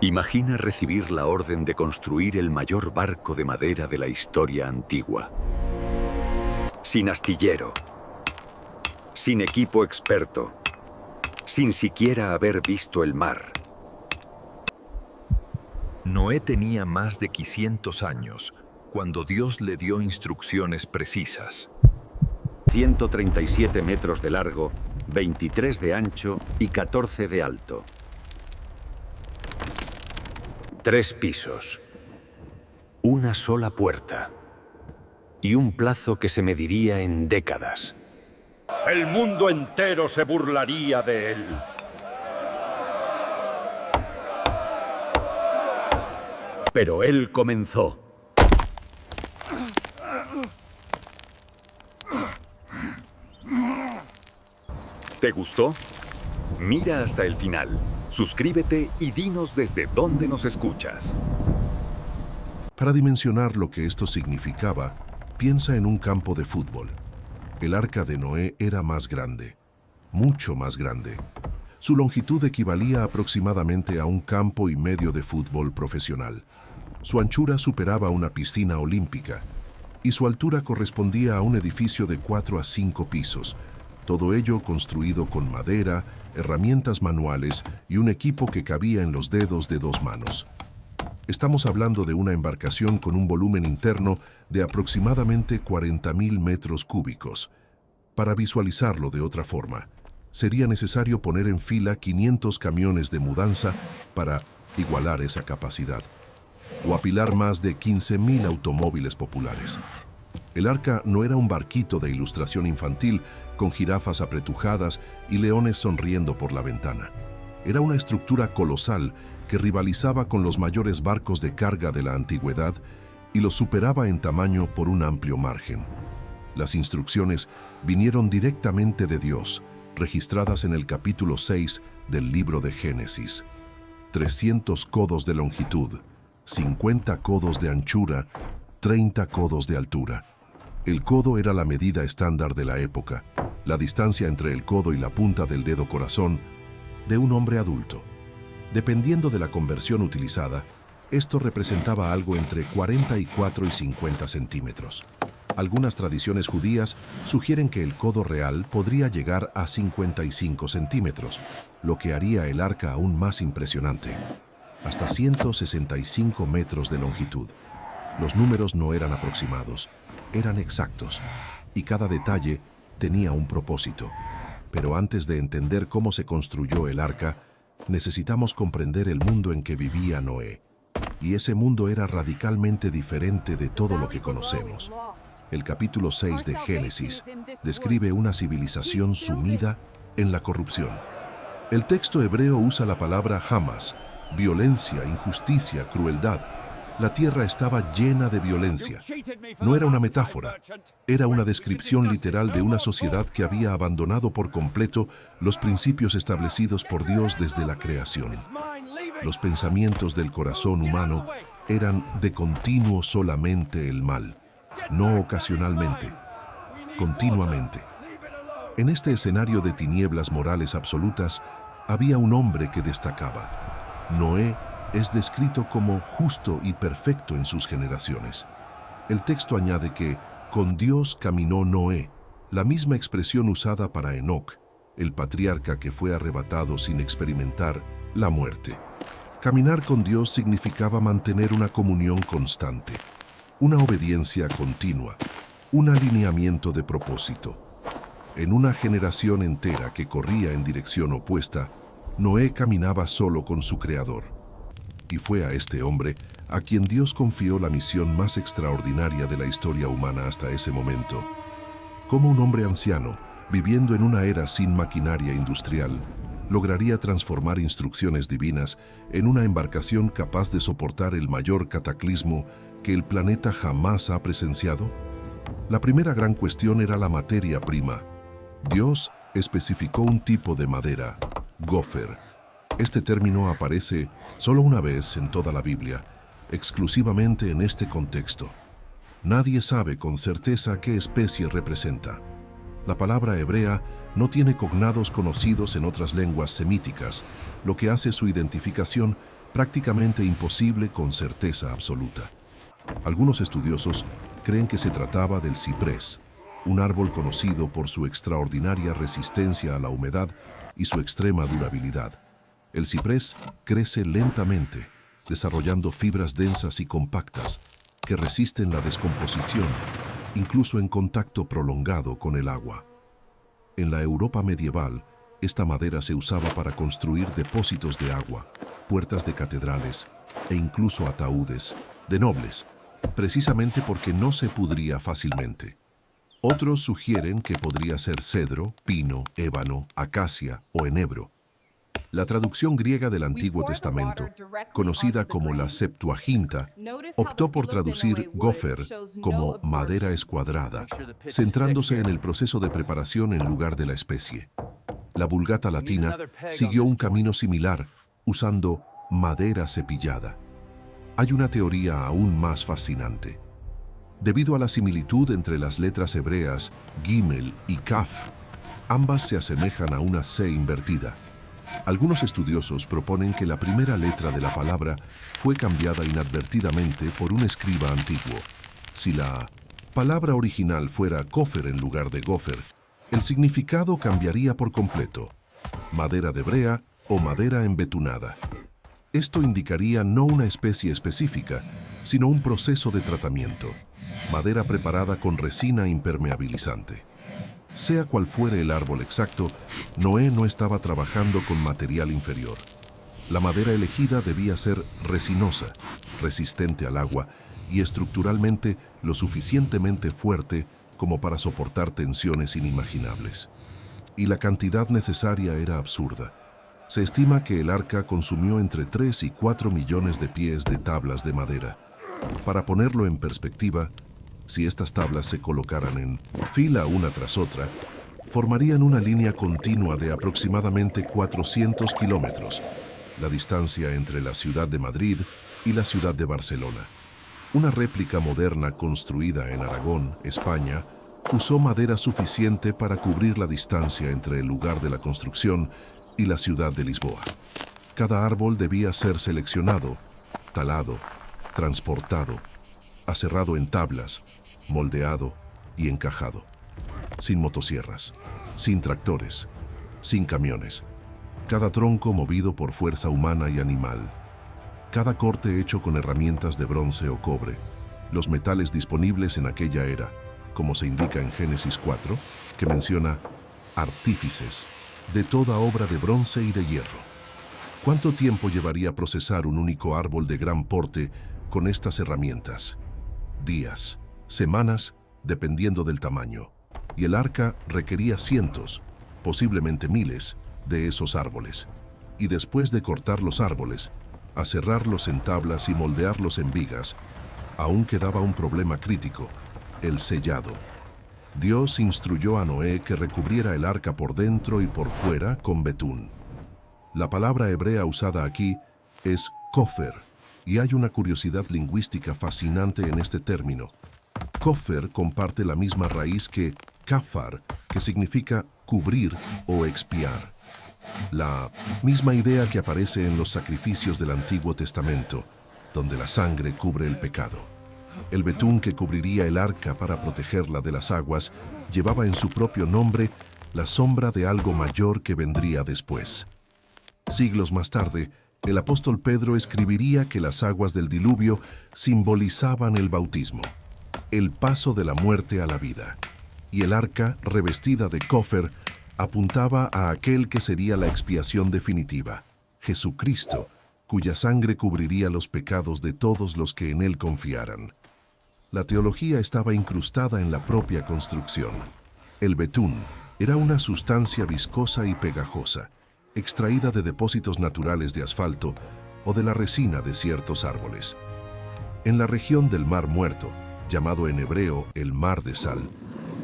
Imagina recibir la orden de construir el mayor barco de madera de la historia antigua. Sin astillero, sin equipo experto, sin siquiera haber visto el mar. Noé tenía más de 500 años cuando Dios le dio instrucciones precisas. 137 metros de largo, 23 de ancho y 14 de alto. 3 pisos, una sola puerta y un plazo que se mediría en décadas. El mundo entero se burlaría de él. Pero él comenzó. ¿Te gustó? Mira hasta el final. Suscríbete y dinos desde dónde nos escuchas. Para dimensionar lo que esto significaba, piensa en un campo de fútbol. El arca de Noé era más grande, mucho más grande. Su longitud equivalía aproximadamente a un campo y medio de fútbol profesional. Su anchura superaba una piscina olímpica y su altura correspondía a un edificio de 4 a 5 pisos, todo ello construido con madera, herramientas manuales y un equipo que cabía en los dedos de 2 manos. Estamos hablando de una embarcación con un volumen interno de aproximadamente 40.000 metros cúbicos. Para visualizarlo de otra forma, sería necesario poner en fila 500 camiones de mudanza para igualar esa capacidad, o apilar más de 15.000 automóviles populares. El arca no era un barquito de ilustración infantil con jirafas apretujadas y leones sonriendo por la ventana. Era una estructura colosal que rivalizaba con los mayores barcos de carga de la antigüedad y los superaba en tamaño por un amplio margen. Las instrucciones vinieron directamente de Dios, registradas en el capítulo 6 del libro de Génesis. 300 codos de longitud, 50 codos de anchura, 30 codos de altura. El codo era la medida estándar de la época, la distancia entre el codo y la punta del dedo corazón de un hombre adulto. Dependiendo de la conversión utilizada, esto representaba algo entre 44 y 50 centímetros. Algunas tradiciones judías sugieren que el codo real podría llegar a 55 centímetros, lo que haría el arca aún más impresionante. Hasta 165 metros de longitud. Los números no eran aproximados, eran exactos, y cada detalle tenía un propósito. Pero antes de entender cómo se construyó el arca, necesitamos comprender el mundo en que vivía Noé. Y ese mundo era radicalmente diferente de todo lo que conocemos. El capítulo 6 de Génesis describe una civilización sumida en la corrupción. El texto hebreo usa la palabra hamas, violencia, injusticia, crueldad. La tierra estaba llena de violencia. No era una metáfora, era una descripción literal de una sociedad que había abandonado por completo los principios establecidos por Dios desde la creación. Los pensamientos del corazón humano eran de continuo solamente el mal, no ocasionalmente, continuamente. En este escenario de tinieblas morales absolutas, había un hombre que destacaba. Noé es descrito como justo y perfecto en sus generaciones. El texto añade que con Dios caminó Noé, la misma expresión usada para Enoc, el patriarca que fue arrebatado sin experimentar la muerte. Caminar con Dios significaba mantener una comunión constante, una obediencia continua, un alineamiento de propósito. En una generación entera que corría en dirección opuesta, Noé caminaba solo con su Creador. Y fue a este hombre a quien Dios confió la misión más extraordinaria de la historia humana hasta ese momento. Como un hombre anciano, viviendo en una era sin maquinaria industrial, lograría transformar instrucciones divinas en una embarcación capaz de soportar el mayor cataclismo que el planeta jamás ha presenciado? La primera gran cuestión era la materia prima. Dios especificó un tipo de madera, gofer. Este término aparece solo una vez en toda la Biblia, exclusivamente en este contexto. Nadie sabe con certeza qué especie representa. La palabra hebrea no tiene cognados conocidos en otras lenguas semíticas, lo que hace su identificación prácticamente imposible con certeza absoluta. Algunos estudiosos creen que se trataba del ciprés, un árbol conocido por su extraordinaria resistencia a la humedad y su extrema durabilidad. El ciprés crece lentamente, desarrollando fibras densas y compactas que resisten la descomposición, incluso en contacto prolongado con el agua. En la Europa medieval, esta madera se usaba para construir depósitos de agua, puertas de catedrales e incluso ataúdes de nobles, precisamente porque no se pudría fácilmente. Otros sugieren que podría ser cedro, pino, ébano, acacia o enebro. La traducción griega del Antiguo Testamento, conocida como la Septuaginta, optó por traducir gofer como madera escuadrada, centrándose en el proceso de preparación en lugar de la especie. La Vulgata latina siguió un camino similar, usando madera cepillada. Hay una teoría aún más fascinante. Debido a la similitud entre las letras hebreas Gimel y Kaf, ambas se asemejan a una C invertida. Algunos estudiosos proponen que la primera letra de la palabra fue cambiada inadvertidamente por un escriba antiguo. Si la palabra original fuera kofer en lugar de gofer, el significado cambiaría por completo: madera de brea o madera embetunada. Esto indicaría no una especie específica, sino un proceso de tratamiento: madera preparada con resina impermeabilizante. Sea cual fuere el árbol exacto, Noé no estaba trabajando con material inferior. La madera elegida debía ser resinosa, resistente al agua y estructuralmente lo suficientemente fuerte como para soportar tensiones inimaginables. Y la cantidad necesaria era absurda. Se estima que el arca consumió entre 3 y 4 millones de pies de tablas de madera. Para ponerlo en perspectiva, si estas tablas se colocaran en fila una tras otra, formarían una línea continua de aproximadamente 400 kilómetros, la distancia entre la ciudad de Madrid y la ciudad de Barcelona. Una réplica moderna construida en Aragón, España, usó madera suficiente para cubrir la distancia entre el lugar de la construcción y la ciudad de Lisboa. Cada árbol debía ser seleccionado, talado, transportado, aserrado en tablas, moldeado y encajado. Sin motosierras, sin tractores, sin camiones. Cada tronco movido por fuerza humana y animal. Cada corte hecho con herramientas de bronce o cobre. Los metales disponibles en aquella era, como se indica en Génesis 4, que menciona artífices de toda obra de bronce y de hierro. ¿Cuánto tiempo llevaría procesar un único árbol de gran porte con estas herramientas? Días, semanas, dependiendo del tamaño. Y el arca requería cientos, posiblemente miles, de esos árboles. Y después de cortar los árboles, aserrarlos en tablas y moldearlos en vigas, aún quedaba un problema crítico: el sellado. Dios instruyó a Noé que recubriera el arca por dentro y por fuera con betún. La palabra hebrea usada aquí es kofer, y hay una curiosidad lingüística fascinante en este término. Kofer comparte la misma raíz que kafar, que significa cubrir o expiar. La misma idea que aparece en los sacrificios del Antiguo Testamento, donde la sangre cubre el pecado. El betún que cubriría el arca para protegerla de las aguas llevaba en su propio nombre la sombra de algo mayor que vendría después. Siglos más tarde, el apóstol Pedro escribiría que las aguas del diluvio simbolizaban el bautismo, el paso de la muerte a la vida, y el arca, revestida de kofer, apuntaba a aquel que sería la expiación definitiva, Jesucristo, cuya sangre cubriría los pecados de todos los que en él confiaran. La teología estaba incrustada en la propia construcción. El betún era una sustancia viscosa y pegajosa, extraída de depósitos naturales de asfalto o de la resina de ciertos árboles. En la región del Mar Muerto, llamado en hebreo el Mar de Sal,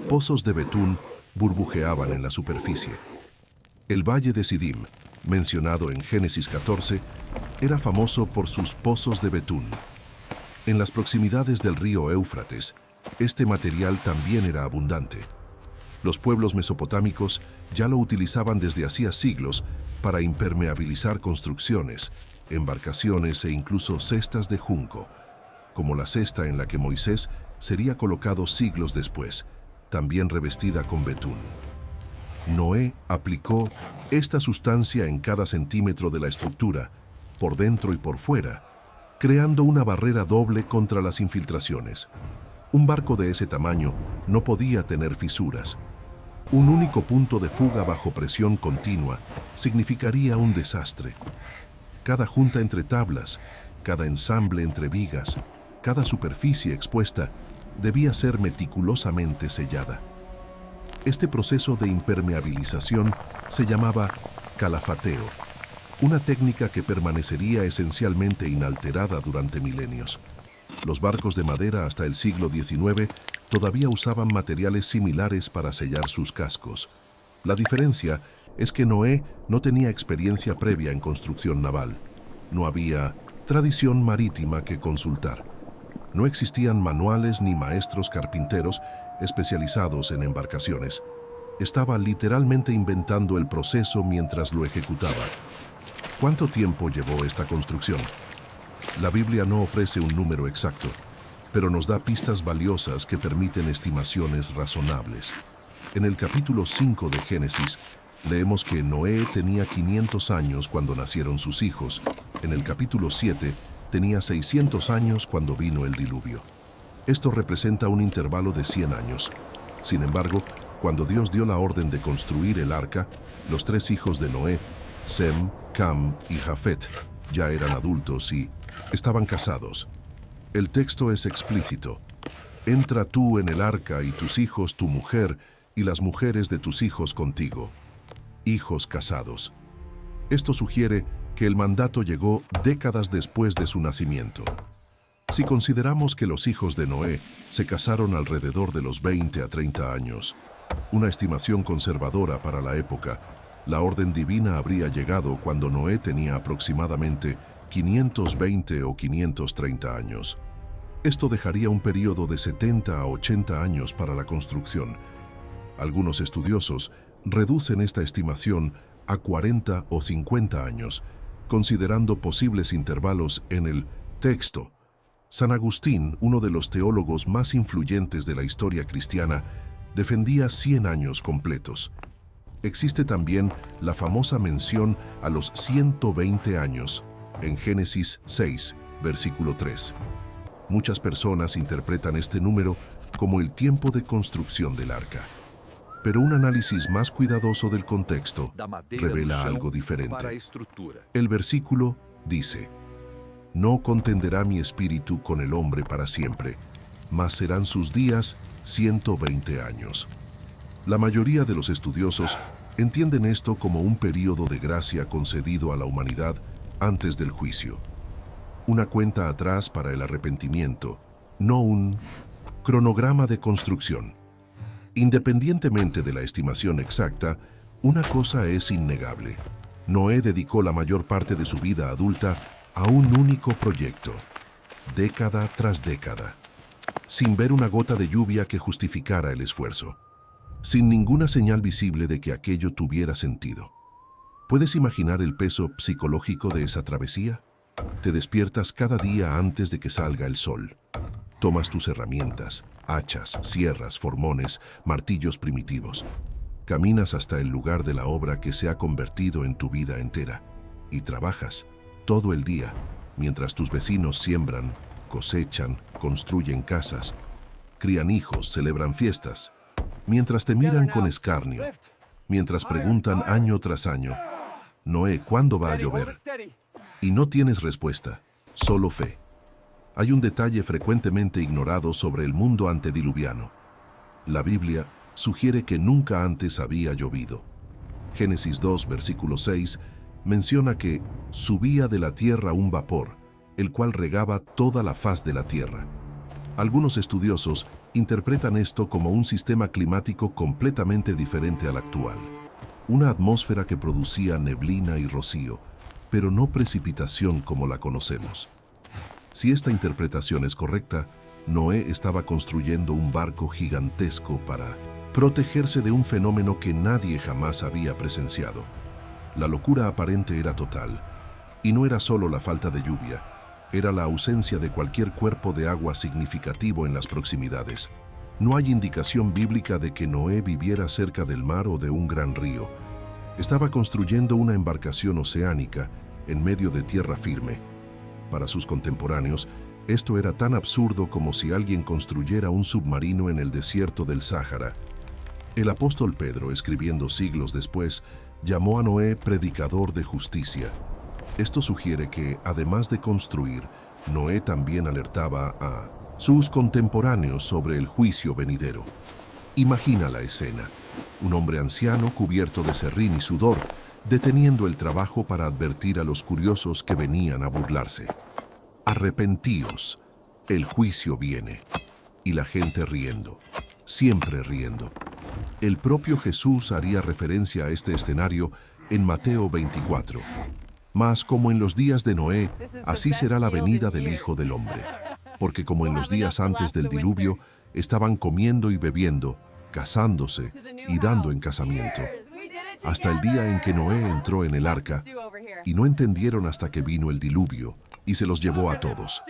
pozos de betún burbujeaban en la superficie. El valle de Sidim, mencionado en Génesis 14, era famoso por sus pozos de betún. En las proximidades del río Éufrates, este material también era abundante. Los pueblos mesopotámicos ya lo utilizaban desde hacía siglos para impermeabilizar construcciones, embarcaciones e incluso cestas de junco, como la cesta en la que Moisés sería colocado siglos después, también revestida con betún. Noé aplicó esta sustancia en cada centímetro de la estructura, por dentro y por fuera, creando una barrera doble contra las infiltraciones. Un barco de ese tamaño no podía tener fisuras. Un único punto de fuga bajo presión continua significaría un desastre. Cada junta entre tablas, cada ensamble entre vigas, cada superficie expuesta debía ser meticulosamente sellada. Este proceso de impermeabilización se llamaba calafateo, una técnica que permanecería esencialmente inalterada durante milenios. Los barcos de madera hasta el siglo XIX todavía usaban materiales similares para sellar sus cascos. La diferencia es que Noé no tenía experiencia previa en construcción naval. No había tradición marítima que consultar. No existían manuales ni maestros carpinteros especializados en embarcaciones. Estaba literalmente inventando el proceso mientras lo ejecutaba. ¿Cuánto tiempo llevó esta construcción? La Biblia no ofrece un número exacto, pero nos da pistas valiosas que permiten estimaciones razonables. En el capítulo 5 de Génesis, leemos que Noé tenía 500 años cuando nacieron sus hijos. En el capítulo 7, tenía 600 años cuando vino el diluvio. Esto representa un intervalo de 100 años. Sin embargo, cuando Dios dio la orden de construir el arca, los 3 hijos de Noé, Sem, Cam y Jafet, ya eran adultos y estaban casados. El texto es explícito. Entra tú en el arca y tus hijos, tu mujer y las mujeres de tus hijos contigo. Hijos casados. Esto sugiere que el mandato llegó décadas después de su nacimiento. Si consideramos que los hijos de Noé se casaron alrededor de los 20 a 30 años, una estimación conservadora para la época, la orden divina habría llegado cuando Noé tenía aproximadamente 520 o 530 años. Esto dejaría un periodo de 70 a 80 años para la construcción. Algunos estudiosos reducen esta estimación a 40 o 50 años, considerando posibles intervalos en el texto. San Agustín, uno de los teólogos más influyentes de la historia cristiana, defendía 100 años completos. Existe también la famosa mención a los 120 años, en Génesis 6, versículo 3. Muchas personas interpretan este número como el tiempo de construcción del arca. Pero un análisis más cuidadoso del contexto revela algo diferente. El versículo dice: No contenderá mi espíritu con el hombre para siempre, mas serán sus días 120 años. La mayoría de los estudiosos entienden esto como un período de gracia concedido a la humanidad antes del juicio. Una cuenta atrás para el arrepentimiento, no un cronograma de construcción. Independientemente de la estimación exacta, una cosa es innegable. Noé dedicó la mayor parte de su vida adulta a un único proyecto, década tras década, sin ver una gota de lluvia que justificara el esfuerzo, sin ninguna señal visible de que aquello tuviera sentido. ¿Puedes imaginar el peso psicológico de esa travesía? Te despiertas cada día antes de que salga el sol. Tomas tus herramientas, hachas, sierras, formones, martillos primitivos. Caminas hasta el lugar de la obra que se ha convertido en tu vida entera y trabajas todo el día mientras tus vecinos siembran, cosechan, construyen casas, crían hijos, celebran fiestas, mientras te miran con escarnio, mientras preguntan año tras año: Noé, ¿cuándo va a llover? Y no tienes respuesta, solo fe. Hay un detalle frecuentemente ignorado sobre el mundo antediluviano. La Biblia sugiere que nunca antes había llovido. Génesis 2, versículo 6, menciona que subía de la tierra un vapor, el cual regaba toda la faz de la tierra. Algunos estudiosos interpretan esto como un sistema climático completamente diferente al actual. Una atmósfera que producía neblina y rocío, pero no precipitación como la conocemos. Si esta interpretación es correcta, Noé estaba construyendo un barco gigantesco para protegerse de un fenómeno que nadie jamás había presenciado. La locura aparente era total, Y no era solo la falta de lluvia, era la ausencia de cualquier cuerpo de agua significativo en las proximidades. No hay indicación bíblica de que Noé viviera cerca del mar o de un gran río. Estaba construyendo una embarcación oceánica en medio de tierra firme. Para sus contemporáneos, esto era tan absurdo como si alguien construyera un submarino en el desierto del Sáhara. El apóstol Pedro, escribiendo siglos después, llamó a Noé predicador de justicia. Esto sugiere que, además de construir, Noé también alertaba a sus contemporáneos sobre el juicio venidero. Imagina la escena: un hombre anciano cubierto de serrín y sudor, deteniendo el trabajo para advertir a los curiosos que venían a burlarse. Arrepentíos, el juicio viene. Y la gente riendo, siempre riendo. El propio Jesús haría referencia a este escenario en Mateo 24. Mas como en los días de Noé, así será la venida del Hijo del Hombre. Porque como en los días antes del diluvio, estaban comiendo y bebiendo, casándose y dando en casamiento, hasta el día en que Noé entró en el arca, y no entendieron hasta que vino el diluvio y se los llevó a todos.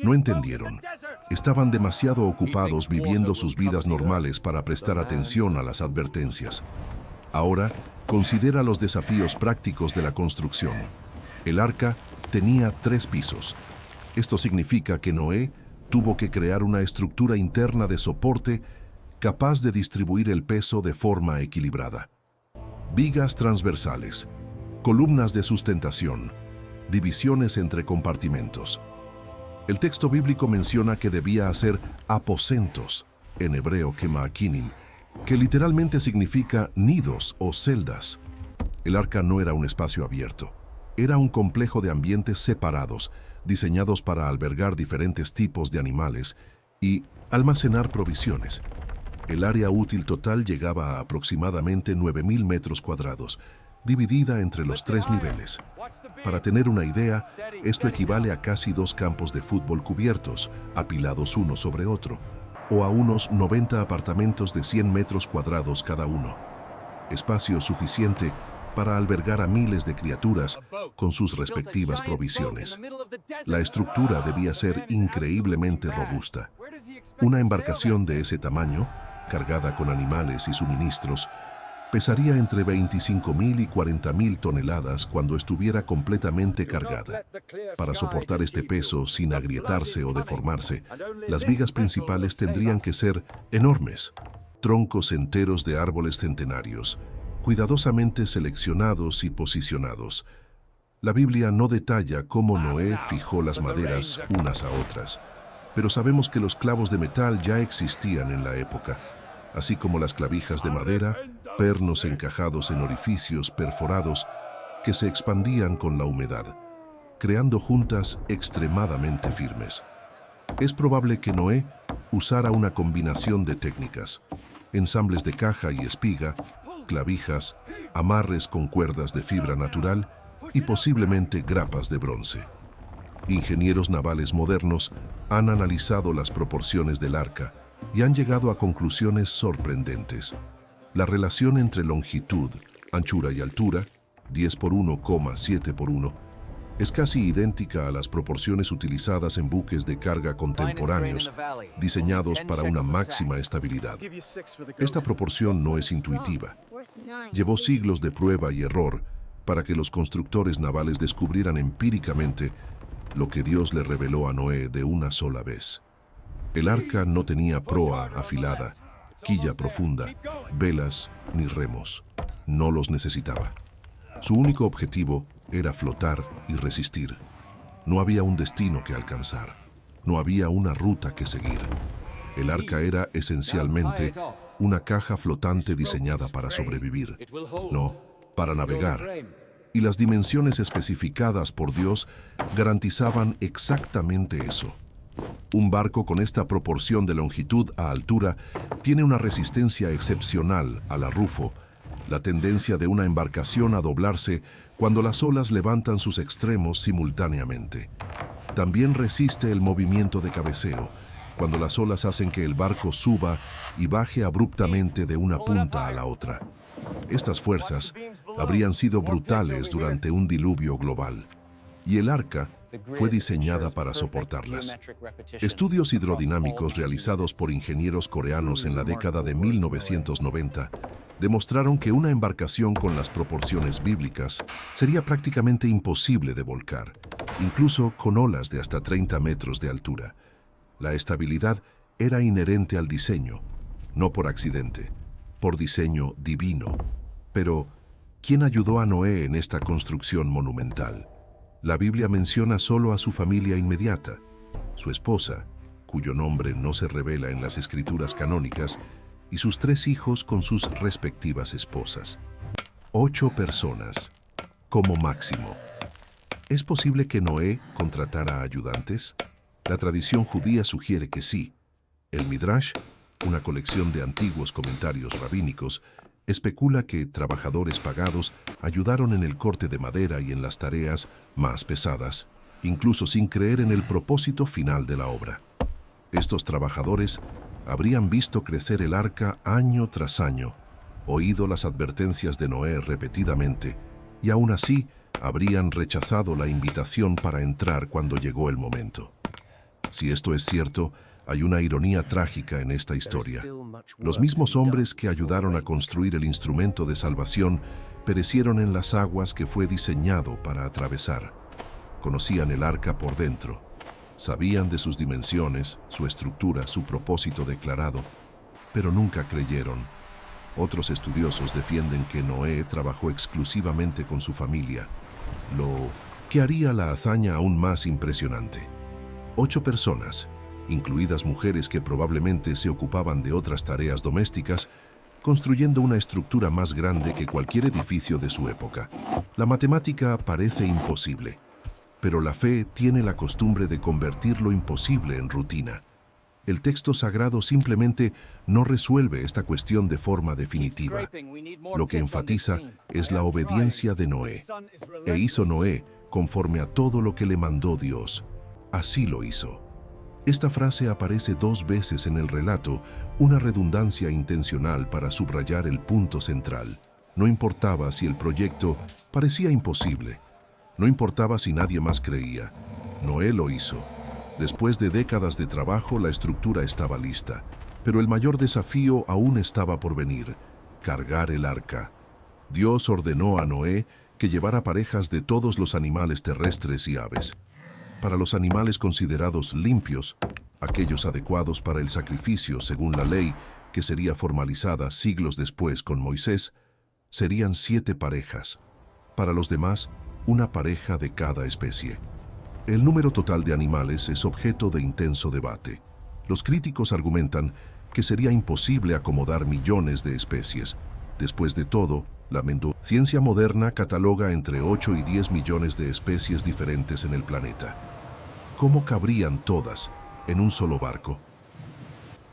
No entendieron. Estaban demasiado ocupados viviendo sus vidas normales para prestar atención a las advertencias. Ahora, considera los desafíos prácticos de la construcción. El arca tenía 3 pisos. Esto significa que Noé tuvo que crear una estructura interna de soporte capaz de distribuir el peso de forma equilibrada. Vigas transversales, columnas de sustentación, divisiones entre compartimentos. El texto bíblico menciona que debía hacer aposentos, en hebreo kemaakinim, que literalmente significa nidos o celdas. El arca no era un espacio abierto, era un complejo de ambientes separados, diseñados para albergar diferentes tipos de animales y almacenar provisiones. El área útil total llegaba a aproximadamente 9.000 metros cuadrados, dividida entre los 3 niveles. Para tener una idea, esto equivale a casi 2 campos de fútbol cubiertos, apilados uno sobre otro, o a unos 90 apartamentos de 100 metros cuadrados cada uno. Espacio suficiente para albergar a miles de criaturas con sus respectivas provisiones. La estructura debía ser increíblemente robusta. Una embarcación de ese tamaño, cargada con animales y suministros, pesaría entre 25.000 y 40.000 toneladas cuando estuviera completamente cargada. Para soportar este peso sin agrietarse o deformarse, las vigas principales tendrían que ser enormes, troncos enteros de árboles centenarios, cuidadosamente seleccionados y posicionados. La Biblia no detalla cómo Noé fijó las maderas unas a otras, pero sabemos que los clavos de metal ya existían en la época, así como las clavijas de madera, pernos encajados en orificios perforados que se expandían con la humedad, creando juntas extremadamente firmes. Es probable que Noé usara una combinación de técnicas: ensambles de caja y espiga, clavijas, amarres con cuerdas de fibra natural y posiblemente grapas de bronce. Ingenieros navales modernos han analizado las proporciones del arca y han llegado a conclusiones sorprendentes. La relación entre longitud, anchura y altura, 10 por 1, 7 por 1, es casi idéntica a las proporciones utilizadas en buques de carga contemporáneos, diseñados para una máxima estabilidad. Esta proporción no es intuitiva. Llevó siglos de prueba y error para que los constructores navales descubrieran empíricamente lo que Dios le reveló a Noé de una sola vez. El arca no tenía proa afilada, quilla profunda, velas ni remos. No los necesitaba. Su único objetivo era flotar y resistir. No había un destino que alcanzar. No había una ruta que seguir. El arca era esencialmente una caja flotante diseñada para sobrevivir, no para navegar. Y las dimensiones especificadas por Dios garantizaban exactamente eso. Un barco con esta proporción de longitud a altura tiene una resistencia excepcional al arrufo, la tendencia de una embarcación a doblarse cuando las olas levantan sus extremos simultáneamente. También resiste el movimiento de cabeceo, cuando las olas hacen que el barco suba y baje abruptamente de una punta a la otra. Estas fuerzas habrían sido brutales durante un diluvio global. y el arca fue diseñada para soportarlas. Estudios hidrodinámicos realizados por ingenieros coreanos en la década de 1990 demostraron que una embarcación con las proporciones bíblicas sería prácticamente imposible de volcar, incluso con olas de hasta 30 metros de altura. La estabilidad era inherente al diseño, no por accidente, por diseño divino. Pero, ¿quién ayudó a Noé en esta construcción monumental? La Biblia menciona solo a su familia inmediata, su esposa, cuyo nombre no se revela en las escrituras canónicas, y sus 3 hijos con sus respectivas esposas. 8 personas, como máximo. ¿Es posible que Noé contratara ayudantes? La tradición judía sugiere que sí. El Midrash, una colección de antiguos comentarios rabínicos, especula que trabajadores pagados ayudaron en el corte de madera y en las tareas más pesadas, incluso sin creer en el propósito final de la obra. Estos trabajadores habrían visto crecer el arca año tras año, oído las advertencias de Noé repetidamente, y aún así habrían rechazado la invitación para entrar cuando llegó el momento. Si esto es cierto, hay una ironía trágica en esta historia. Los mismos hombres que ayudaron a construir el instrumento de salvación perecieron en las aguas que fue diseñado para atravesar. Conocían el arca por dentro. Sabían de sus dimensiones, su estructura, su propósito declarado, pero nunca creyeron. Otros estudiosos defienden que Noé trabajó exclusivamente con su familia, lo que haría la hazaña aún más impresionante. 8 personas, incluidas mujeres que probablemente se ocupaban de otras tareas domésticas, construyendo una estructura más grande que cualquier edificio de su época. La matemática parece imposible, pero la fe tiene la costumbre de convertir lo imposible en rutina. El texto sagrado simplemente no resuelve esta cuestión de forma definitiva. Lo que enfatiza es la obediencia de Noé. E hizo Noé conforme a todo lo que le mandó Dios. Así lo hizo. Esta frase aparece 2 veces en el relato, una redundancia intencional para subrayar el punto central. No importaba si el proyecto parecía imposible. No importaba si nadie más creía. Noé lo hizo. Después de décadas de trabajo, la estructura estaba lista. Pero el mayor desafío aún estaba por venir: cargar el arca. Dios ordenó a Noé que llevara parejas de todos los animales terrestres y aves. Para los animales considerados limpios, aquellos adecuados para el sacrificio según la ley, que sería formalizada siglos después con Moisés, serían 7 parejas. Para los demás, una pareja de cada especie. El número total de animales es objeto de intenso debate. Los críticos argumentan que sería imposible acomodar millones de especies. Después de todo, la ciencia moderna cataloga entre 8 y 10 millones de especies diferentes en el planeta. ¿Cómo cabrían todas en un solo barco?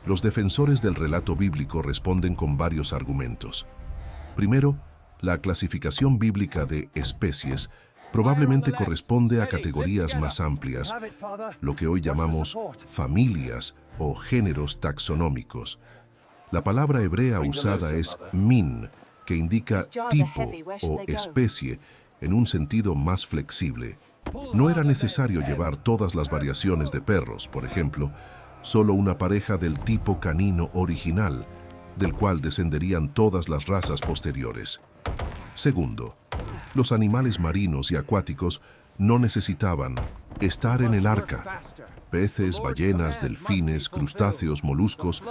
Los defensores del relato bíblico responden con varios argumentos. Primero, la clasificación bíblica de especies probablemente corresponde a categorías más amplias, lo que hoy llamamos familias o géneros taxonómicos. La palabra hebrea usada es min, que indica tipo o especie en un sentido más flexible. No era necesario llevar todas las variaciones de perros, por ejemplo, solo una pareja del tipo canino original, del cual descenderían todas las razas posteriores. Segundo, los animales marinos y acuáticos no necesitaban estar en el arca. Peces, ballenas, delfines, crustáceos, moluscos,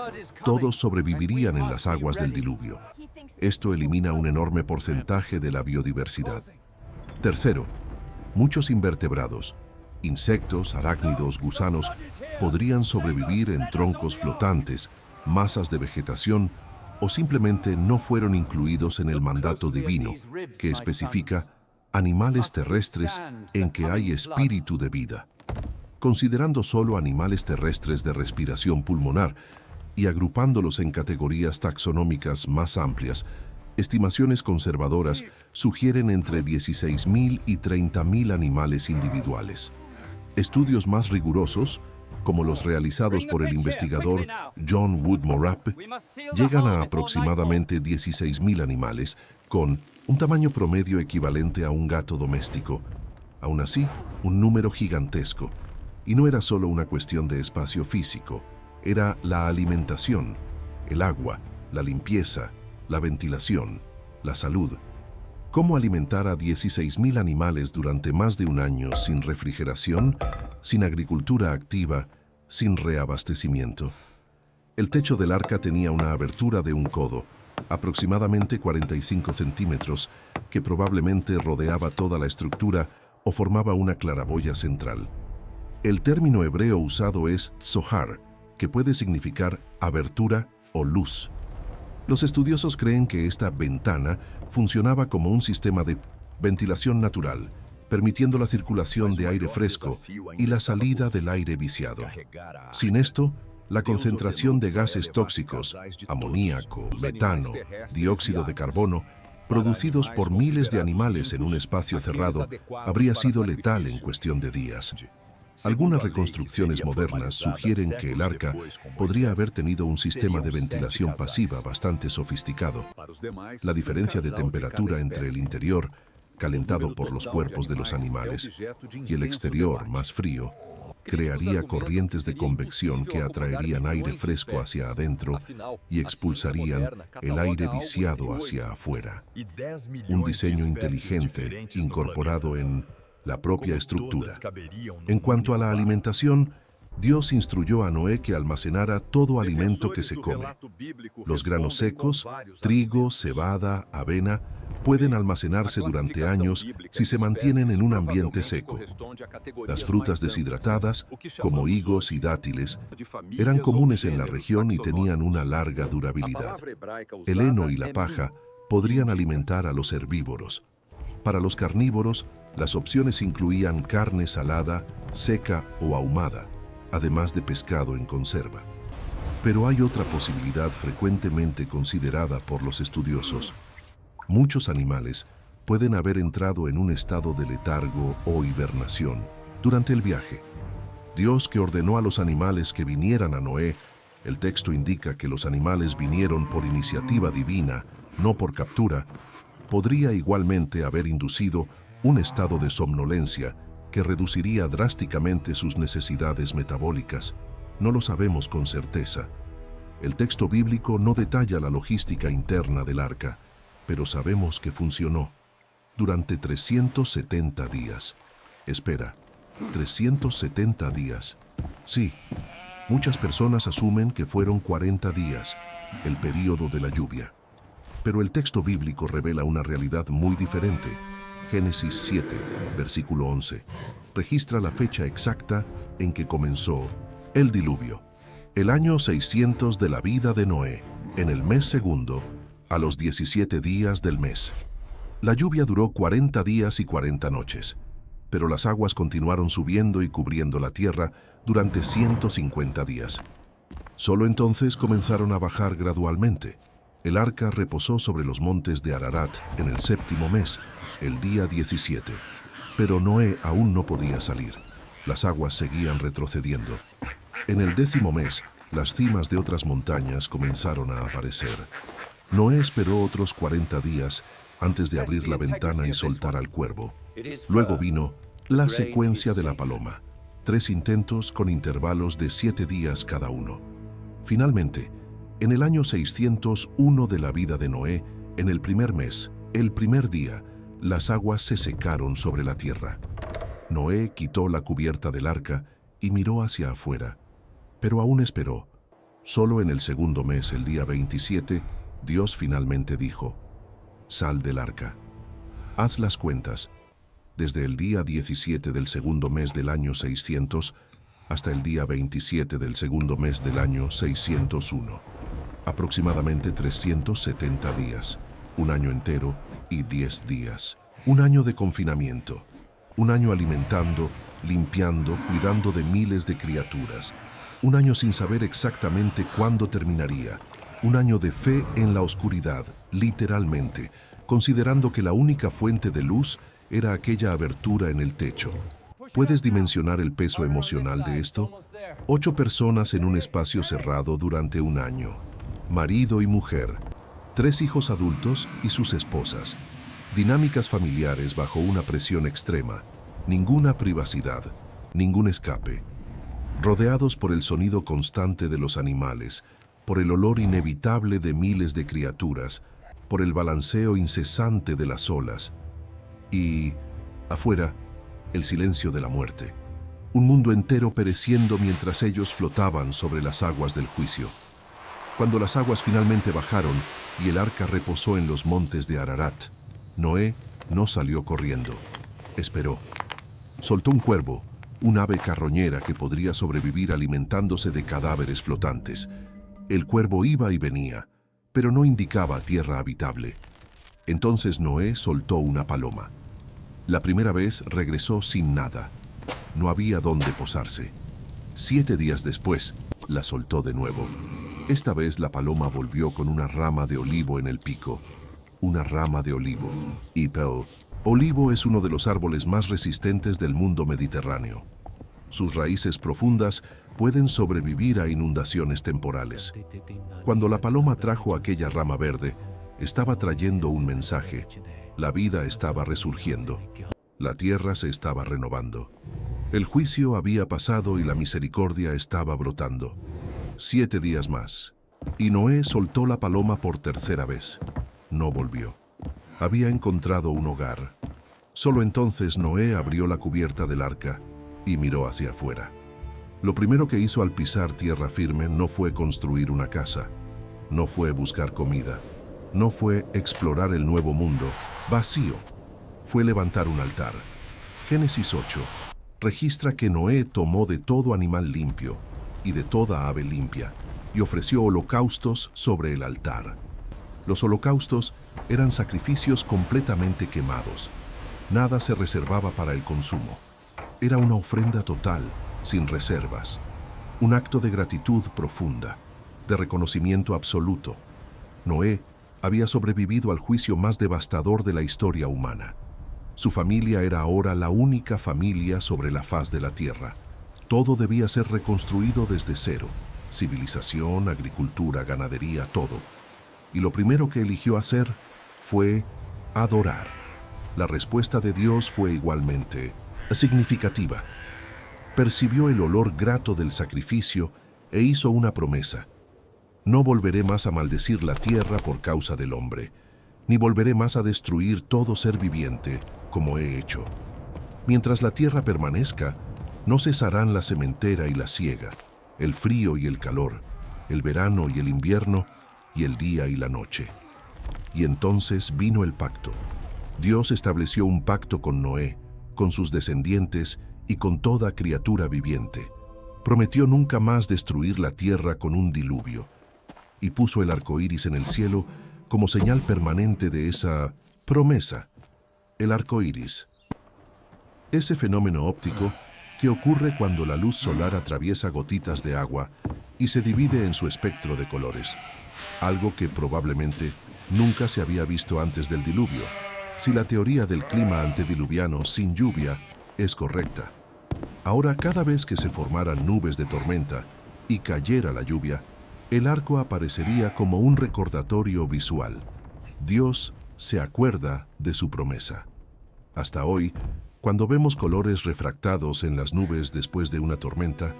todos sobrevivirían en las aguas del diluvio. Esto elimina un enorme porcentaje de la biodiversidad. Tercero, muchos invertebrados, insectos, arácnidos, gusanos, podrían sobrevivir en troncos flotantes, masas de vegetación, o simplemente no fueron incluidos en el mandato divino, que especifica animales terrestres en que hay espíritu de vida. Considerando solo animales terrestres de respiración pulmonar y agrupándolos en categorías taxonómicas más amplias, estimaciones conservadoras sugieren entre 16.000 y 30.000 animales individuales. Estudios más rigurosos, como los realizados por el investigador John Woodmorap, llegan a aproximadamente 16.000 animales, con un tamaño promedio equivalente a un gato doméstico. Aún así, un número gigantesco. Y no era solo una cuestión de espacio físico, era la alimentación, el agua, la limpieza, la ventilación, la salud. ¿Cómo alimentar a 16.000 animales durante más de un año sin refrigeración, sin agricultura activa, sin reabastecimiento? El techo del arca tenía una abertura de un codo, aproximadamente 45 centímetros, que probablemente rodeaba toda la estructura o formaba una claraboya central. El término hebreo usado es tzohar, que puede significar abertura o luz. Los estudiosos creen que esta ventana funcionaba como un sistema de ventilación natural, permitiendo la circulación de aire fresco y la salida del aire viciado. Sin esto, la concentración de gases tóxicos, amoníaco, metano, dióxido de carbono, producidos por miles de animales en un espacio cerrado, habría sido letal en cuestión de días. Algunas reconstrucciones modernas sugieren que el arca podría haber tenido un sistema de ventilación pasiva bastante sofisticado. La diferencia de temperatura entre el interior, calentado por los cuerpos de los animales, y el exterior, más frío, crearía corrientes de convección que atraerían aire fresco hacia adentro y expulsarían el aire viciado hacia afuera. Un diseño inteligente incorporado en la propia estructura. En cuanto a la alimentación, Dios instruyó a Noé que almacenara todo alimento que se come. Los granos secos, trigo, cebada, avena, pueden almacenarse durante años si se mantienen en un ambiente seco. Las frutas deshidratadas, como higos y dátiles, eran comunes en la región y tenían una larga durabilidad. El heno y la paja podrían alimentar a los herbívoros. Para los carnívoros, las opciones incluían carne salada, seca o ahumada, además de pescado en conserva. Pero hay otra posibilidad frecuentemente considerada por los estudiosos. Muchos animales pueden haber entrado en un estado de letargo o hibernación durante el viaje. Dios, que ordenó a los animales que vinieran a Noé, el texto indica que los animales vinieron por iniciativa divina, no por captura, podría igualmente haber inducido un estado de somnolencia que reduciría drásticamente sus necesidades metabólicas. No lo sabemos con certeza. El texto bíblico no detalla la logística interna del arca, pero sabemos que funcionó durante 370 días. Espera, 370 días. Sí, muchas personas asumen que fueron 40 días, el período de la lluvia. Pero el texto bíblico revela una realidad muy diferente. Génesis 7, versículo 11, registra la fecha exacta en que comenzó el diluvio. El año 600 de la vida de Noé, en el mes segundo, a los 17 días del mes. La lluvia duró 40 días y 40 noches, pero las aguas continuaron subiendo y cubriendo la tierra durante 150 días. Solo entonces comenzaron a bajar gradualmente. El arca reposó sobre los montes de Ararat en el séptimo mes, el día 17. Pero Noé aún no podía salir. Las aguas seguían retrocediendo. En el 10º mes, las cimas de otras montañas comenzaron a aparecer. Noé esperó otros 40 días antes de abrir la ventana y soltar al cuervo. Luego vino la secuencia de la paloma. 3 intentos con intervalos de 7 días cada uno. Finalmente, en el año 601 de la vida de Noé, en el primer mes, el primer día, las aguas se secaron sobre la tierra. Noé quitó la cubierta del arca y miró hacia afuera, pero aún esperó. Solo en el segundo mes, el día 27, Dios finalmente dijo: «Sal del arca». Haz las cuentas. Desde el día 17 del segundo mes del año 600 hasta el día 27 del segundo mes del año 601. Aproximadamente 370 días, un año entero y 10 días. Un año de confinamiento, un año alimentando, limpiando, cuidando de miles de criaturas. Un año sin saber exactamente cuándo terminaría. Un año de fe en la oscuridad, literalmente, considerando que la única fuente de luz era aquella abertura en el techo. ¿Puedes dimensionar el peso emocional de esto? 8 personas en un espacio cerrado durante un año. Marido y mujer, 3 hijos adultos y sus esposas. Dinámicas familiares bajo una presión extrema. Ninguna privacidad, ningún escape. Rodeados por el sonido constante de los animales, por el olor inevitable de miles de criaturas, por el balanceo incesante de las olas. Y, afuera, el silencio de la muerte. Un mundo entero pereciendo mientras ellos flotaban sobre las aguas del juicio. Cuando las aguas finalmente bajaron y el arca reposó en los montes de Ararat, Noé no salió corriendo. Esperó. Soltó un cuervo, un ave carroñera que podría sobrevivir alimentándose de cadáveres flotantes. El cuervo iba y venía, pero no indicaba tierra habitable. Entonces Noé soltó una paloma. La primera vez regresó sin nada. No había dónde posarse. 7 días después, la soltó de nuevo. Esta vez la paloma volvió con una rama de olivo en el pico. Una rama de olivo. Olivo es uno de los árboles más resistentes del mundo mediterráneo. Sus raíces profundas pueden sobrevivir a inundaciones temporales. Cuando la paloma trajo aquella rama verde, estaba trayendo un mensaje. La vida estaba resurgiendo. La tierra se estaba renovando. El juicio había pasado y la misericordia estaba brotando. 7 días más. Y Noé soltó la paloma por tercera vez. No volvió. Había encontrado un hogar. Solo entonces Noé abrió la cubierta del arca y miró hacia afuera. Lo primero que hizo al pisar tierra firme no fue construir una casa, no fue buscar comida, no fue explorar el nuevo mundo, vacío. Fue levantar un altar. Génesis 8 registra que Noé tomó de todo animal limpio y de toda ave limpia y ofreció holocaustos sobre el altar. Los holocaustos eran sacrificios completamente quemados. Nada se reservaba para el consumo. Era una ofrenda total, sin reservas. Un acto de gratitud profunda, de reconocimiento absoluto. Noé había sobrevivido al juicio más devastador de la historia humana. Su familia era ahora la única familia sobre la faz de la tierra. Todo debía ser reconstruido desde cero. Civilización, agricultura, ganadería, todo. Y lo primero que eligió hacer fue adorar. La respuesta de Dios fue igualmente significativa. Percibió el olor grato del sacrificio e hizo una promesa. No volveré más a maldecir la tierra por causa del hombre, ni volveré más a destruir todo ser viviente, como he hecho. Mientras la tierra permanezca, no cesarán la sementera y la siega, el frío y el calor, el verano y el invierno, y el día y la noche. Y entonces vino el pacto. Dios estableció un pacto con Noé, con sus descendientes y con toda criatura viviente. Prometió nunca más destruir la tierra con un diluvio, y puso el arco iris en el cielo como señal permanente de esa promesa. El arco iris. Ese fenómeno óptico que ocurre cuando la luz solar atraviesa gotitas de agua y se divide en su espectro de colores. Algo que probablemente nunca se había visto antes del diluvio, si la teoría del clima antediluviano sin lluvia es correcta. Ahora, cada vez que se formaran nubes de tormenta y cayera la lluvia, el arco aparecería como un recordatorio visual. Dios se acuerda de su promesa. Hasta hoy, cuando vemos colores refractados en las nubes después de una tormenta,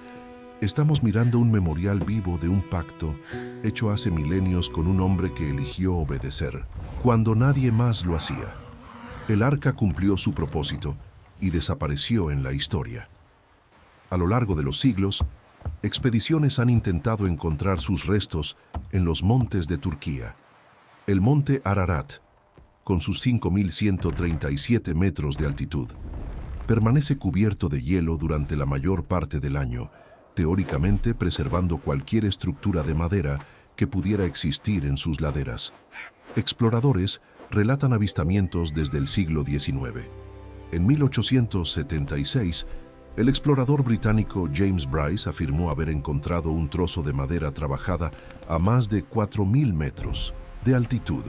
estamos mirando un memorial vivo de un pacto hecho hace milenios con un hombre que eligió obedecer, cuando nadie más lo hacía. El arca cumplió su propósito y desapareció en la historia. A lo largo de los siglos, expediciones han intentado encontrar sus restos en los montes de Turquía. El monte Ararat, con sus 5.137 metros de altitud, permanece cubierto de hielo durante la mayor parte del año, teóricamente preservando cualquier estructura de madera que pudiera existir en sus laderas. Exploradores relatan avistamientos desde el siglo XIX. En 1876, el explorador británico James Bryce afirmó haber encontrado un trozo de madera trabajada a más de 4.000 metros de altitud.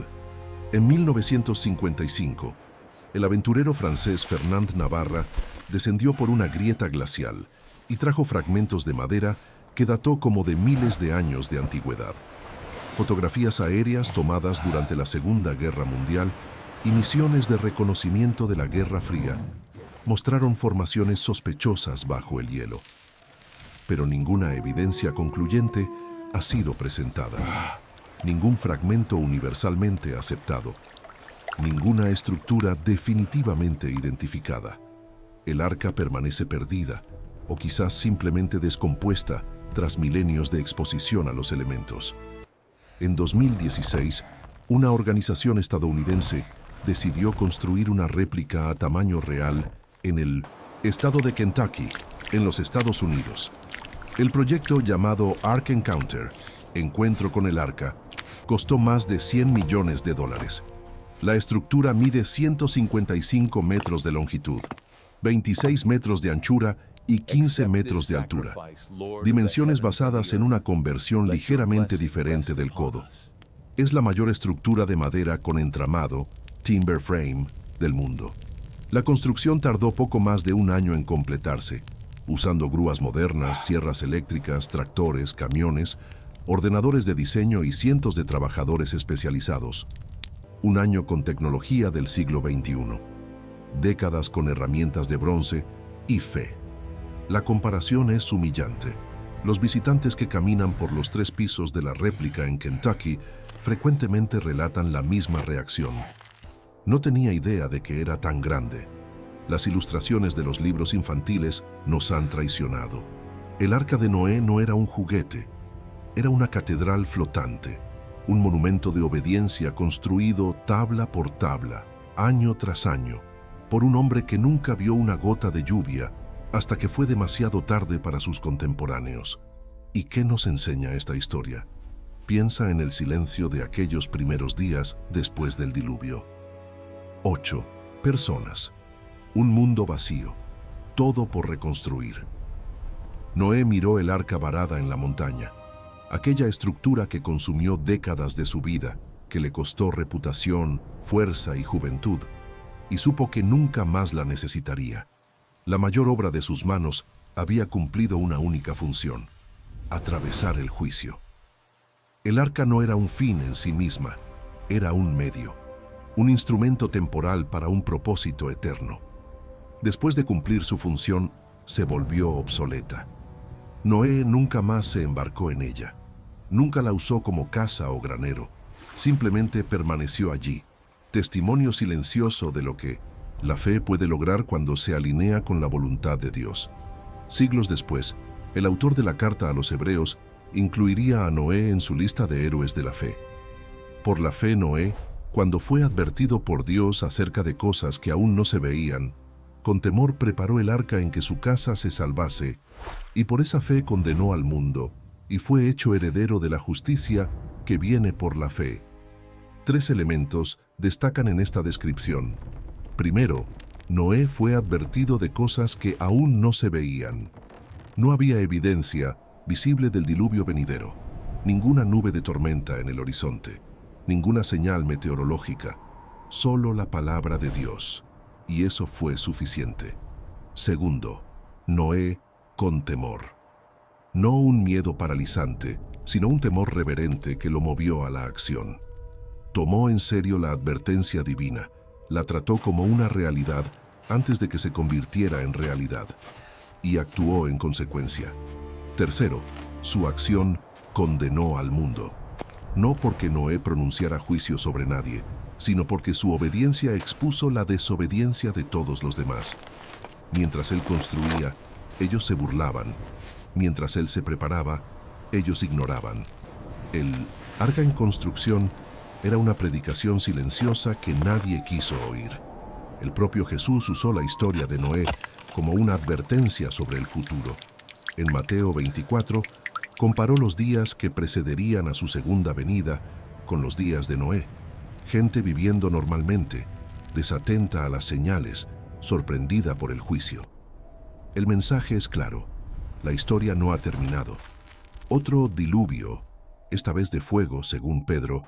En 1955, el aventurero francés Fernand Navarra descendió por una grieta glacial y trajo fragmentos de madera que dató como de miles de años de antigüedad. Fotografías aéreas tomadas durante la Segunda Guerra Mundial y misiones de reconocimiento de la Guerra Fría mostraron formaciones sospechosas bajo el hielo. Pero ninguna evidencia concluyente ha sido presentada. Ningún fragmento universalmente aceptado. Ninguna estructura definitivamente identificada. El arca permanece perdida, o quizás simplemente descompuesta tras milenios de exposición a los elementos. En 2016, una organización estadounidense decidió construir una réplica a tamaño real en el estado de Kentucky, en los Estados Unidos. El proyecto llamado Ark Encounter, Encuentro con el Arca, costó más de $100 millones. La estructura mide 155 metros de longitud, 26 metros de anchura y 15 metros de altura, dimensiones basadas en una conversión ligeramente diferente del codo. Es la mayor estructura de madera con entramado, timber frame, del mundo. La construcción tardó poco más de un año en completarse, usando grúas modernas, sierras eléctricas, tractores, camiones, ordenadores de diseño y cientos de trabajadores especializados. Un año con tecnología del siglo XXI. Décadas con herramientas de bronce y fe. La comparación es humillante. Los visitantes que caminan por los 3 pisos de la réplica en Kentucky frecuentemente relatan la misma reacción. No tenía idea de que era tan grande. Las ilustraciones de los libros infantiles nos han traicionado. El Arca de Noé no era un juguete, era una catedral flotante, un monumento de obediencia construido tabla por tabla, año tras año, por un hombre que nunca vio una gota de lluvia hasta que fue demasiado tarde para sus contemporáneos. ¿Y qué nos enseña esta historia? Piensa en el silencio de aquellos primeros días después del diluvio. 8 personas. Un mundo vacío. Todo por reconstruir. Noé miró el arca varada en la montaña. Aquella estructura que consumió décadas de su vida, que le costó reputación, fuerza y juventud, y supo que nunca más la necesitaría. La mayor obra de sus manos había cumplido una única función: atravesar el juicio. El arca no era un fin en sí misma, era un medio, un instrumento temporal para un propósito eterno. Después de cumplir su función, se volvió obsoleta. Noé nunca más se embarcó en ella. Nunca la usó como casa o granero. Simplemente permaneció allí, testimonio silencioso de lo que la fe puede lograr cuando se alinea con la voluntad de Dios. Siglos después, el autor de la carta a los Hebreos incluiría a Noé en su lista de héroes de la fe. Por la fe, Noé, cuando fue advertido por Dios acerca de cosas que aún no se veían, con temor preparó el arca en que su casa se salvase, y por esa fe condenó al mundo, y fue hecho heredero de la justicia que viene por la fe. 3 elementos destacan en esta descripción. Primero, Noé fue advertido de cosas que aún no se veían. No había evidencia visible del diluvio venidero, ninguna nube de tormenta en el horizonte, ninguna señal meteorológica, solo la palabra de Dios, y eso fue suficiente. Segundo, Noé con temor. No un miedo paralizante, sino un temor reverente que lo movió a la acción. Tomó en serio la advertencia divina, la trató como una realidad antes de que se convirtiera en realidad, y actuó en consecuencia. Tercero, su acción condenó al mundo. No porque Noé pronunciara juicio sobre nadie, sino porque su obediencia expuso la desobediencia de todos los demás. Mientras él construía, ellos se burlaban. Mientras él se preparaba, ellos ignoraban. El arca en construcción era una predicación silenciosa que nadie quiso oír. El propio Jesús usó la historia de Noé como una advertencia sobre el futuro. En Mateo 24, comparó los días que precederían a su segunda venida con los días de Noé. Gente viviendo normalmente, desatenta a las señales, sorprendida por el juicio. El mensaje es claro. La historia no ha terminado. Otro diluvio, esta vez de fuego, según Pedro,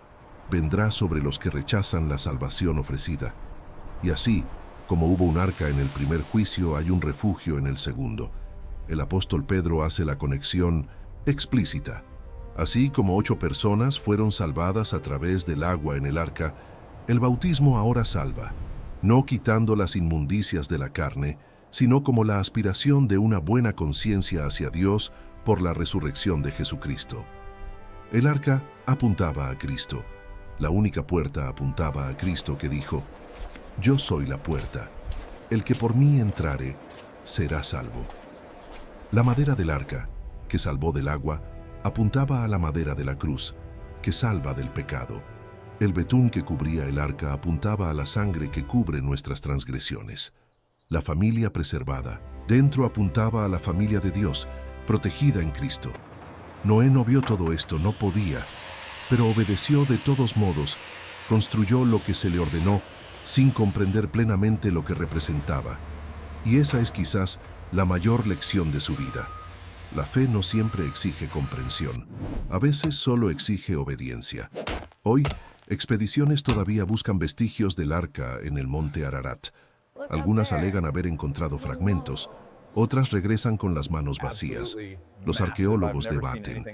vendrá sobre los que rechazan la salvación ofrecida. Y así, como hubo un arca en el primer juicio, hay un refugio en el segundo. El apóstol Pedro hace la conexión explícita. Así como 8 personas fueron salvadas a través del agua en el arca, el bautismo ahora salva. no quitando las inmundicias de la carne, sino como la aspiración de una buena conciencia hacia Dios por la resurrección de Jesucristo. El arca apuntaba a Cristo. La única puerta apuntaba a Cristo que dijo: «Yo soy la puerta. El que por mí entrare, será salvo». La madera del arca, que salvó del agua, apuntaba a la madera de la cruz, que salva del pecado. El betún que cubría el arca apuntaba a la sangre que cubre nuestras transgresiones. La familia preservada, dentro apuntaba a la familia de Dios, protegida en Cristo. Noé no vio todo esto, no podía, pero obedeció de todos modos, construyó lo que se le ordenó, sin comprender plenamente lo que representaba. Y esa es quizás la mayor lección de su vida. La fe no siempre exige comprensión, a veces solo exige obediencia. Hoy, expediciones todavía buscan vestigios del arca en el monte Ararat. Algunas alegan haber encontrado fragmentos, otras regresan con las manos vacías. Los arqueólogos debaten,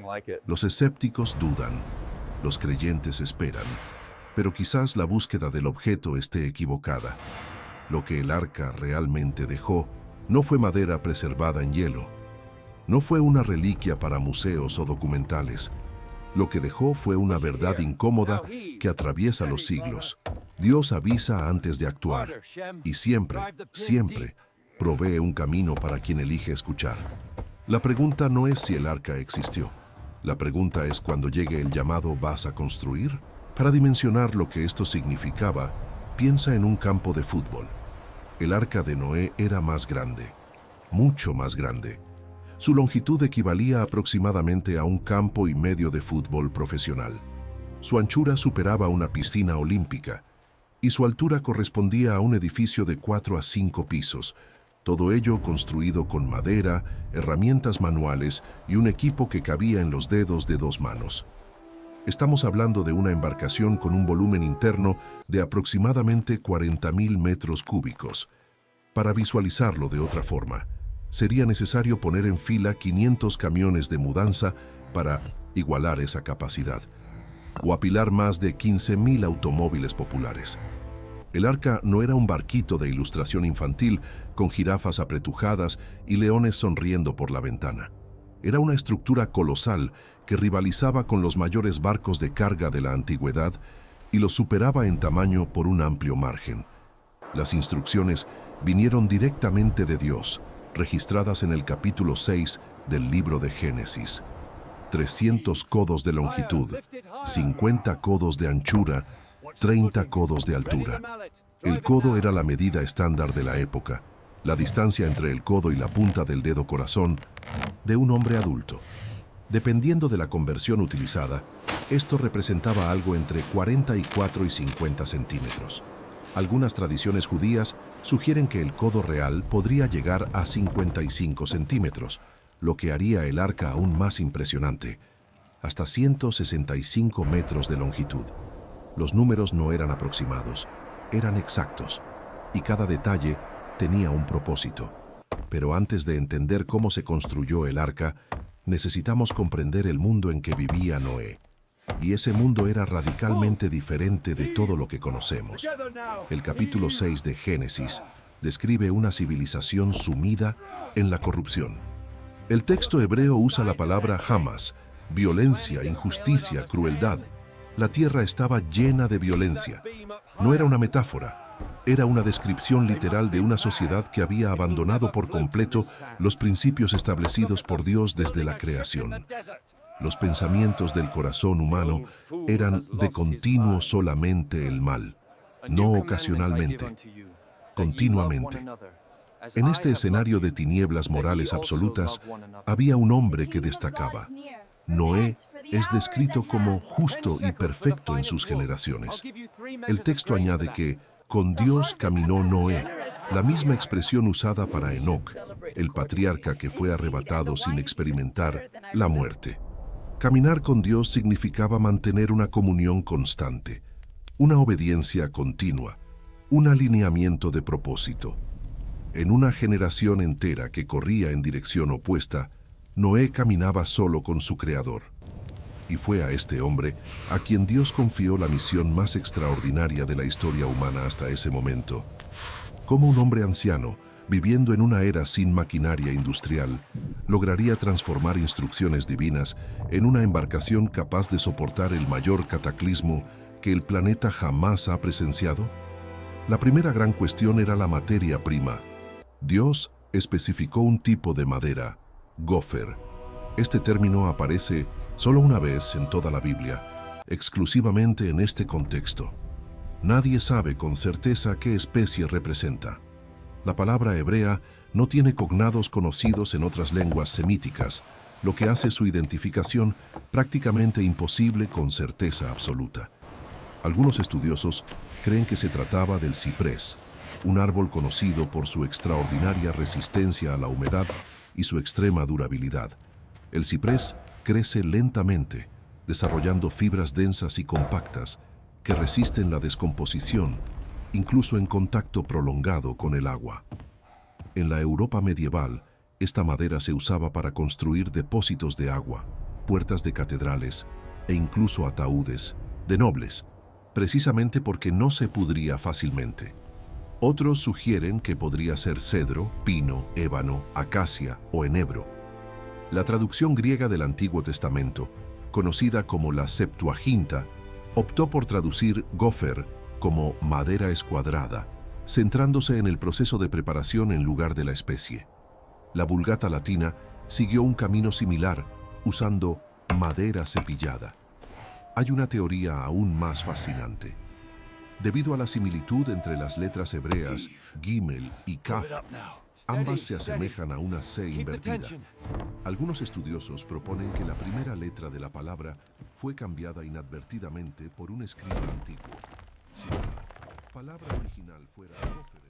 los escépticos dudan, los creyentes esperan. Pero quizás la búsqueda del objeto esté equivocada. Lo que el arca realmente dejó no fue madera preservada en hielo. No fue una reliquia para museos o documentales. Lo que dejó fue una verdad incómoda que atraviesa los siglos. Dios avisa antes de actuar y siempre, siempre provee un camino para quien elige escuchar. La pregunta no es si el arca existió. La pregunta es: cuando llegue el llamado, ¿vas a construir? Para dimensionar lo que esto significaba, piensa en un campo de fútbol. El arca de Noé era más grande, mucho más grande. Su longitud equivalía aproximadamente a un campo y medio de fútbol profesional. Su anchura superaba una piscina olímpica y su altura correspondía a un edificio de 4 a 5 pisos, todo ello construido con madera, herramientas manuales y un equipo que cabía en los dedos de 2 manos. Estamos hablando de una embarcación con un volumen interno de aproximadamente 40.000 metros cúbicos. Para visualizarlo de otra forma, sería necesario poner en fila 500 camiones de mudanza para igualar esa capacidad, o apilar más de 15.000 automóviles populares. El arca no era un barquito de ilustración infantil con jirafas apretujadas y leones sonriendo por la ventana. Era una estructura colosal que rivalizaba con los mayores barcos de carga de la antigüedad y los superaba en tamaño por un amplio margen. Las instrucciones vinieron directamente de Dios, registradas en el capítulo 6 del libro de Génesis. 300 codos de longitud, 50 codos de anchura, 30 codos de altura. El codo era la medida estándar de la época, la distancia entre el codo y la punta del dedo corazón de un hombre adulto. Dependiendo de la conversión utilizada, esto representaba algo entre 44 y 50 centímetros. Algunas tradiciones judías sugieren que el codo real podría llegar a 55 centímetros, lo que haría el arca aún más impresionante, hasta 165 metros de longitud. Los números no eran aproximados, eran exactos, y cada detalle tenía un propósito. Pero antes de entender cómo se construyó el arca, necesitamos comprender el mundo en que vivía Noé. Y ese mundo era radicalmente diferente de todo lo que conocemos. El capítulo 6 de Génesis describe una civilización sumida en la corrupción. El texto hebreo usa la palabra hamas, violencia, injusticia, crueldad. La tierra estaba llena de violencia. No era una metáfora, era una descripción literal de una sociedad que había abandonado por completo los principios establecidos por Dios desde la creación. Los pensamientos del corazón humano eran de continuo solamente el mal, no ocasionalmente, continuamente. En este escenario de tinieblas morales absolutas, había un hombre que destacaba. Noé es descrito como justo y perfecto en sus generaciones. El texto añade que con Dios caminó Noé, la misma expresión usada para Enoc, el patriarca que fue arrebatado sin experimentar la muerte. Caminar con Dios significaba mantener una comunión constante, una obediencia continua, un alineamiento de propósito. En una generación entera que corría en dirección opuesta, Noé caminaba solo con su Creador. Y fue a este hombre a quien Dios confió la misión más extraordinaria de la historia humana hasta ese momento: cómo un hombre anciano, viviendo en una era sin maquinaria industrial, lograría transformar instrucciones divinas en una embarcación capaz de soportar el mayor cataclismo que el planeta jamás ha presenciado? La primera gran cuestión era la materia prima. Dios especificó un tipo de madera, gofer. Este término aparece solo una vez en toda la Biblia, exclusivamente en este contexto. Nadie sabe con certeza qué especie representa. La palabra hebrea no tiene cognados conocidos en otras lenguas semíticas, lo que hace su identificación prácticamente imposible con certeza absoluta. Algunos estudiosos creen que se trataba del ciprés, un árbol conocido por su extraordinaria resistencia a la humedad y su extrema durabilidad. El ciprés crece lentamente, desarrollando fibras densas y compactas que resisten la descomposición, incluso en contacto prolongado con el agua. En la Europa medieval, esta madera se usaba para construir depósitos de agua, puertas de catedrales e incluso ataúdes de nobles, precisamente porque no se pudría fácilmente. Otros sugieren que podría ser cedro, pino, ébano, acacia o enebro. La traducción griega del Antiguo Testamento, conocida como la Septuaginta, optó por traducir gofer como madera escuadrada, centrándose en el proceso de preparación en lugar de la especie. La Vulgata latina siguió un camino similar, usando madera cepillada. Hay una teoría aún más fascinante. Debido a la similitud entre las letras hebreas Gimel y Kaf, ambas se asemejan a una C invertida. Algunos estudiosos proponen que la primera letra de la palabra fue cambiada inadvertidamente por un escrito antiguo. Si la palabra original fuera gofer,